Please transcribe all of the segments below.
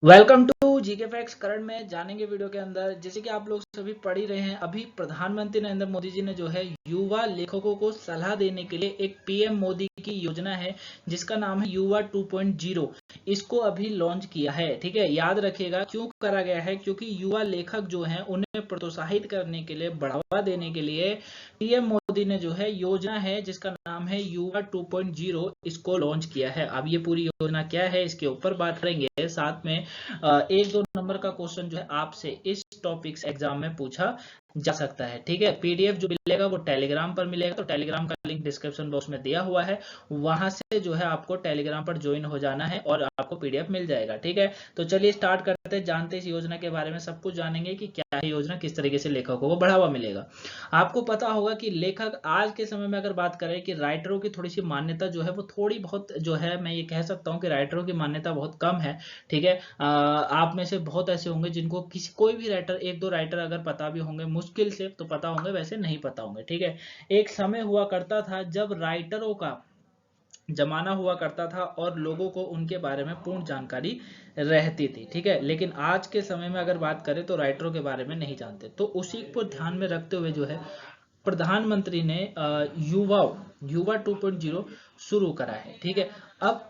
Welcome to GK facts. Current में जानेंगे video के अंदर, जैसे कि आप लोग सभी पढ़ ही रहे हैं, अभी प्रधानमंत्री नरेंद्र मोदी जी ने जो है युवा लेखकों को सलाह देने के लिए एक पीएम मोदी की योजना है जिसका नाम है युवा 2.0। इसको अभी लॉन्च किया है। ठीक है, याद रखिएगा क्यों करा गया है, क्योंकि युवा लेखक जो हैं उन्हें प्रोत्साहित करने के लिए, बढ़ावा देने के लिए पीएम मोदी ने जो है योजना है जिसका नाम है युवा 2.0, इसको लॉन्च किया है। अब ये पूरी योजना क्या है इसके ऊपर बात करेंगे। साथ में 1-2 नंबर का क्वेश्चन जो है आपसे इस टॉपिक से एग्जाम में पूछा जा सकता है। ठीक है, पीडीएफ जो मिलेगा वो टेलीग्राम पर मिलेगा, तो टेलीग्राम का लिंक डिस्क्रिप्शन बॉक्स में दिया हुआ है, वहां से जो है आपको टेलीग्राम पर ज्वाइन हो जाना है और आपको पीडीएफ मिल जाएगा। ठीक है, तो चलिए स्टार्ट करते हैं, जानते हैं इस योजना के बारे में। सब कुछ जानेंगे कि क्या है योजना, किस तरीके से लेखकों को बढ़ावा मिलेगा। आपको पता होगा कि लेखक आज के समय में अगर बात करें कि राइटरों की थोड़ी सी मान्यता जो है वो थोड़ी बहुत जो है, मैं ये कह सकता हूँ कि राइटरों की मान्यता बहुत कम है। ठीक है, आप में से बहुत ऐसे होंगे जिनको किसी कोई भी राइटर, 1-2 राइटर अगर पता भी होंगे, मुश्किल से तो पता होंगे, वैसे नहीं पता होंगे। ठीक है, एक समय हुआ करता था जब राइटरों का जमाना हुआ करता था और लोगों को उनके बारे में पूर्ण जानकारी रहती थी। ठीक है, लेकिन आज के समय में अगर बात करें तो राइटरों के बारे में नहीं जानते, तो उसी को ध्यान में रखते हुए जो है प्रधानमंत्री ने युवा 2.0 शुरू करा है। ठीक है, अब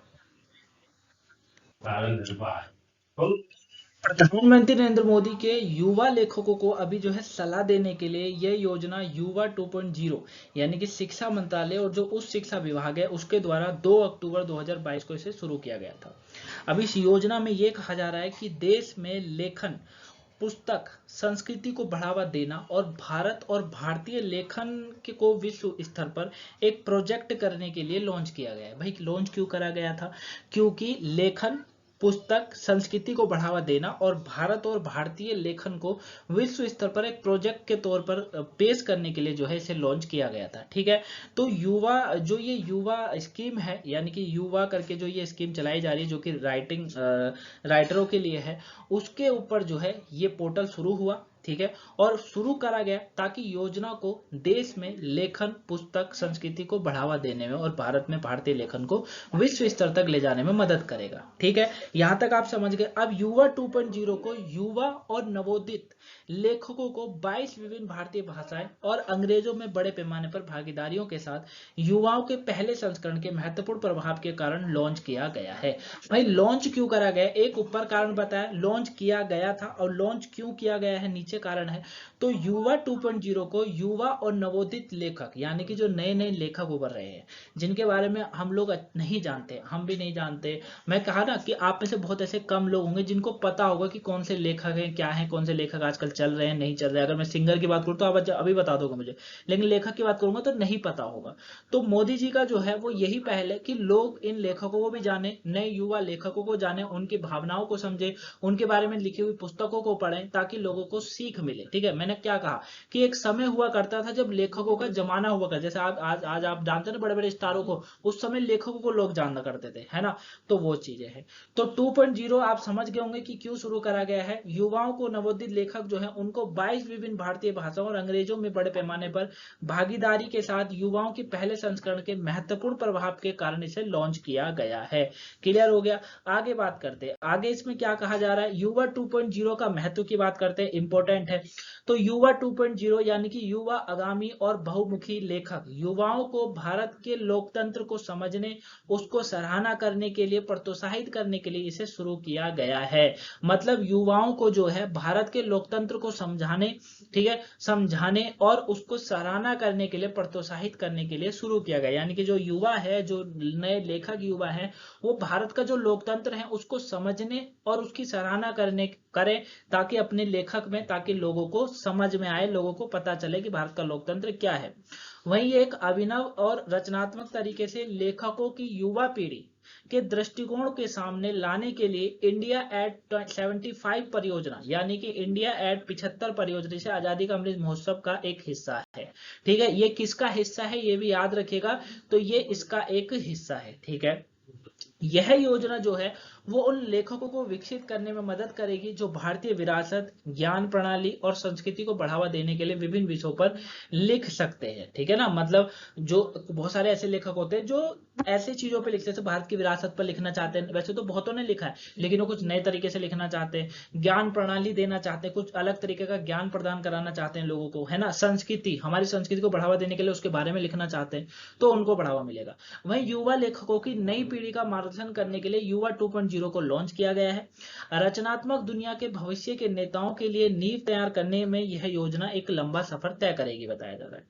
प्रधानमंत्री नरेंद्र मोदी के युवा लेखकों को अभी जो है सलाह देने के लिए यह योजना युवा 2.0 यानी कि शिक्षा मंत्रालय और जो उस शिक्षा विभाग है उसके द्वारा 2 अक्टूबर 2022 को इसे शुरू किया गया था। अब इस योजना में यह कहा जा रहा है कि देश में लेखन, पुस्तक, संस्कृति को बढ़ावा देना और भारत और भारतीय लेखन के को विश्व स्तर पर एक प्रोजेक्ट करने के लिए लॉन्च किया गया है। भाई लॉन्च क्यों करा गया था? क्योंकि लेखन, पुस्तक, संस्कृति को बढ़ावा देना और भारत और भारतीय लेखन को विश्व स्तर पर एक प्रोजेक्ट के तौर पर पेश करने के लिए जो है इसे लॉन्च किया गया था। ठीक है, तो युवा जो ये युवा स्कीम है, यानी कि युवा करके जो ये स्कीम चलाई जा रही है जो कि राइटरों के लिए है, उसके ऊपर जो है ये पोर्टल शुरू हुआ। ठीक है, और शुरू करा गया ताकि योजना को देश में लेखन, पुस्तक, संस्कृति को बढ़ावा देने में और भारत में भारतीय लेखन को विश्व स्तर तक ले जाने में मदद करेगा। ठीक है, यहां तक आप समझ गए। अब युवा 2.0 को युवा और नवोदित लेखकों को 22 विभिन्न भारतीय भाषाएं और अंग्रेजों में बड़े पैमाने पर भागीदारियों के साथ युवाओं के पहले संस्करण के महत्वपूर्ण प्रभाव के कारण लॉन्च किया गया है। भाई लॉन्च क्यों करा गया? एक ऊपर कारण बताया, लॉन्च किया गया था, और लॉन्च क्यों किया गया है नीचे कारण है। तो युवा 2.0 को युवा और नवोदित लेखक, यानी कि जो नए नए लेखक उभर रहे हैं जिनके बारे में हम लोग नहीं जानते, हम भी नहीं जानते। मैं कहा ना कि आप में से बहुत ऐसे कम लोग होंगे जिनको पता होगा कि कौन से लेखक हैं, क्या हैं, कौन से लेखक आजकल चल रहे हैं, नहीं चल रहे हैं। अगर मैं सिंगर की बात करूं तो आप अभी बता दोगे मुझे, लेकिन लेखक की बात करूंगा तो नहीं पता होगा। तो मोदी जी का जो है वो यही पहल है कि लोग इन लेखकों को भी जाने, नए युवा लेखकों को जाने, उनकी भावनाओं को समझे, उनके बारे में लिखी हुई पुस्तकों को पढ़ें ताकि लोगों को सीख मिले। ठीक है, मैंने क्या कहा कि एक समय हुआ करता था जब लेखकों का जमाना हुआ करता, जैसे आज आप जानते हैं ना बड़े बड़े स्टारों को, उस समय लेखकों को लोग जाना करते थे, है ना। तो वो चीजें हैं। तो 2.0 आप समझ गए होंगे कि क्यों शुरू करा गया है। युवाओं को, नवोदित लेखक जो है उनको 22 विभिन्न भारतीय भाषाओं और अंग्रेजों में बड़े पैमाने पर भागीदारी के साथ युवाओं के पहले संस्करण के महत्वपूर्ण प्रभाव के कारण इसे लॉन्च किया गया है। क्लियर हो गया? आगे बात करते हैं, आगे इसमें क्या कहा जा रहा है। युवा 2.0 का महत्व की बात करते हैं, इंपॉर्टेंट है। तो युवा 2.0 यानी कि युवा, आगामी और बहुमुखी लेखक युवाओं को भारत के लोकतंत्र को समझने, उसको सराहना करने के लिए, प्रोत्साहित करने के लिए इसे शुरू किया गया है। मतलब युवाओं को जो है भारत के लोकतंत्र को समझाने, ठीक है, समझाने और उसको सराहना करने के लिए, प्रोत्साहित करने के लिए शुरू किया गया। यानी कि जो युवा है, जो नए लेखक युवा है, वो भारत का जो लोकतंत्र है उसको समझने और उसकी सराहना करने करें ताकि अपने लेखक में, ताकि लोगों को समझ में आए, लोगों को पता चले कि भारत का लोकतंत्र क्या है। वहीं एक अभिनव और रचनात्मक तरीके से लेखकों की युवा पीढ़ी के दृष्टिकोण के सामने लाने के लिए इंडिया एट 75 परियोजना, यानी कि इंडिया एट 75 परियोजना से आजादी का अमृत महोत्सव का एक हिस्सा है। ठीक है, ये किसका हिस्सा है ये भी याद रखिएगा, तो ये इसका एक हिस्सा है। ठीक है, यह योजना जो है वो उन लेखकों को विकसित करने में मदद करेगी जो भारतीय विरासत, ज्ञान प्रणाली और संस्कृति को बढ़ावा देने के लिए विभिन्न विषयों पर लिख सकते हैं। ठीक है ना, मतलब जो बहुत सारे ऐसे लेखक होते हैं जो ऐसे चीजों पे लिखते हैं, भारत की विरासत पर लिखना चाहते हैं, वैसे तो बहुतों ने लिखा है लेकिन वो कुछ नए तरीके से लिखना चाहते हैं, ज्ञान प्रणाली देना चाहते हैं, कुछ अलग तरीके का ज्ञान प्रदान कराना चाहते हैं लोगों को, है ना, संस्कृति, हमारी संस्कृति को बढ़ावा देने के लिए उसके बारे में लिखना चाहते हैं, तो उनको बढ़ावा मिलेगा। वहीं युवा लेखकों की नई पीढ़ी का मार्गदर्शन करने के लिए युवा 2.0 को लॉन्च किया गया है। रचनात्मक दुनिया के भविष्य के नेताओं के लिए नींव तैयार करने में यह योजना एक लंबा सफर तय करेगी, बताया जा रहा है।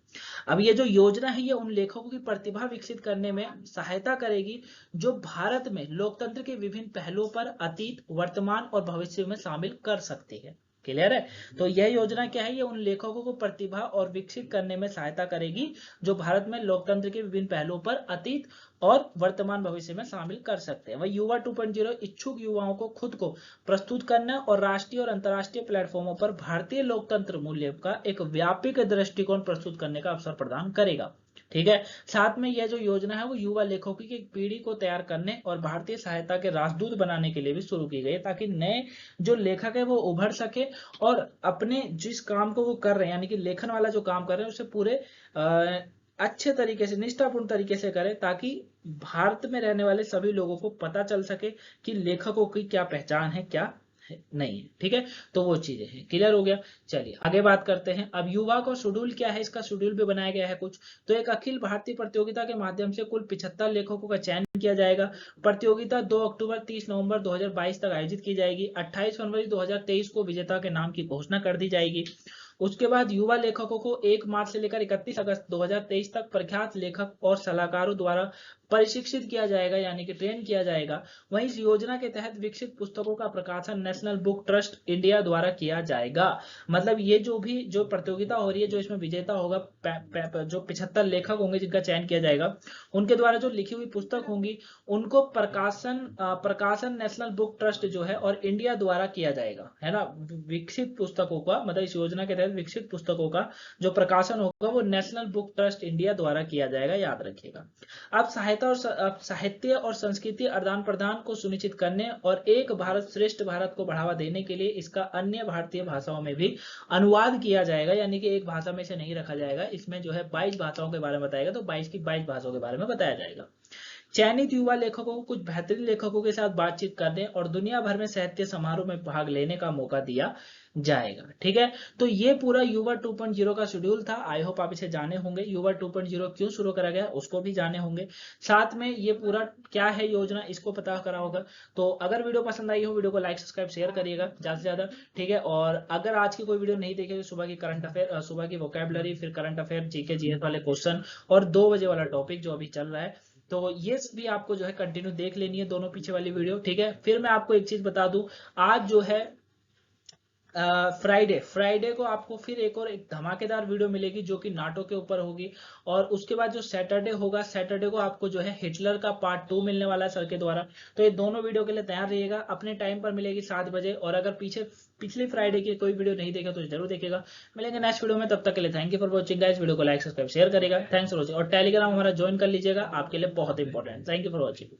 अब ये जो योजना है ये उन लेखकों की प्रतिभा विकसित करने में सहायता करेगी जो भारत में लोकतंत्र के विभिन्न पहलुओं पर अतीत, वर्तमान और भविष्य में शामिल कर सकती है। क्लियर है? तो यह योजना क्या है, ये उन लेखकों को प्रतिभा और विकसित करने में सहायता करेगी जो भारत में लोकतंत्र के विभिन्न पहलुओं पर अतीत और वर्तमान भविष्य में शामिल कर सकते हैं। वह युवा 2.0 इच्छुक युवाओं को खुद को प्रस्तुत करने और राष्ट्रीय और अंतर्राष्ट्रीय प्लेटफॉर्मों पर भारतीय लोकतंत्र मूल्य का एक व्यापक दृष्टिकोण प्रस्तुत करने का अवसर प्रदान करेगा। ठीक है, साथ में यह जो योजना है वो युवा लेखकों की एक पीढ़ी को तैयार करने और भारतीय सहायता के राजदूत बनाने के लिए भी शुरू की गई है, ताकि नए जो लेखक है वो उभर सके और अपने जिस काम को वो कर रहे हैं, यानी कि लेखन वाला जो काम कर रहे हैं उसे पूरे अच्छे तरीके से, निष्ठापूर्ण तरीके से करें, ताकि भारत में रहने वाले सभी लोगों को पता चल सके कि लेखकों की क्या पहचान है, क्या नहीं है। ठीक है, तो वो चीजें हैं। क्लियर हो गया? चलिए आगे बात करते हैं। अब युवा का शेड्यूल क्या है, इसका शेड्यूल भी बनाया गया है कुछ। तो एक अखिल भारतीय प्रतियोगिता के माध्यम से कुल 75 लेखकों का चयन किया जाएगा। प्रतियोगिता 2 अक्टूबर 30 नवंबर 2022 तक आयोजित की जाएगी। 28 फरवरी 2023 को विजेता के नाम की घोषणा कर दी जाएगी। उसके बाद युवा लेखकों को 1 मार्च से लेकर 31 अगस्त 2023 तक प्रख्यात लेखक और सलाहकारों द्वारा प्रशिक्षित किया जाएगा, यानी कि ट्रेन किया जाएगा। वहीं इस योजना के तहत विकसित पुस्तकों का प्रकाशन नेशनल बुक ट्रस्ट इंडिया द्वारा किया जाएगा। मतलब ये जो भी जो प्रतियोगिता हो रही है, जो इसमें विजेता होगा, जो 75 लेखक होंगे जिनका चयन किया जाएगा, उनके द्वारा जो लिखी हुई पुस्तक होंगी उनको प्रकाशन नेशनल बुक ट्रस्ट जो है और इंडिया द्वारा किया जाएगा, है ना। विकसित पुस्तकों का मतलब इस योजना के तहत विकसित पुस्तकों का जो प्रकाशन होगा वो नेशनल बुक ट्रस्ट इंडिया द्वारा किया जाएगा, याद रखिएगा। अब साहित्य और संस्कृति आदान प्रदान को सुनिश्चित करने और एक भारत श्रेष्ठ भारत को बढ़ावा देने के लिए इसका अन्य भारतीय भाषाओं में भी अनुवाद किया जाएगा, यानी कि एक भाषा में से नहीं रखा जाएगा। इसमें जो है 22 भाषाओं के बारे में बताएगा, तो 22 की 22 भाषाओं के बारे में बताया जाएगा। चयनित युवा लेखकों को कुछ बेहतरीन लेखकों के साथ बातचीत करने और दुनिया भर में साहित्य समारोह में भाग लेने का मौका दिया जाएगा। ठीक है, तो ये पूरा युवा 2.0 का शेड्यूल था। आई होप आप इसे जाने होंगे। युवा 2.0 क्यों शुरू करा गया उसको भी जाने होंगे, साथ में ये पूरा क्या है योजना इसको पता करा होगा। तो अगर वीडियो पसंद आई हो, वीडियो को लाइक सब्सक्राइब शेयर करिएगा ज्यादा से ज्यादा। ठीक है, और अगर आज की कोई वीडियो नहीं देखेगी, सुबह की करंट अफेयर, सुबह की वोकैबुलरी, फिर करंट अफेयर, जीके जीएस वाले क्वेश्चन और 2 बजे वाला टॉपिक जो अभी चल रहा है, तो ये भी आपको जो है कंटिन्यू देख लेनी है, दोनों पीछे वाली वीडियो। ठीक है, फिर मैं आपको एक चीज बता दूं, आज जो है फ्राइडे को आपको फिर एक धमाकेदार वीडियो मिलेगी जो कि नाटो के ऊपर होगी। और उसके बाद जो सैटरडे होगा, सैटरडे को आपको जो है हिटलर का पार्ट 2 मिलने वाला है सर के द्वारा। तो ये दोनों वीडियो के लिए तैयार रहिएगा, अपने टाइम पर मिलेगी 7 बजे। और अगर पिछली फ्राइडे की कोई वीडियो नहीं देखा तो जरूर देखेगा। मिलेंगे नेक्स्ट वीडियो में, तब तक के लिए thank you for watching guys. Video को लाइक सब्सक्राइब शेयर करेगा। थैंक्स फॉर वॉचिंग, और टेलीग्राम हमारा ज्वाइन कर लीजिएगा, आपके लिए बहुत important. Thank you for watching.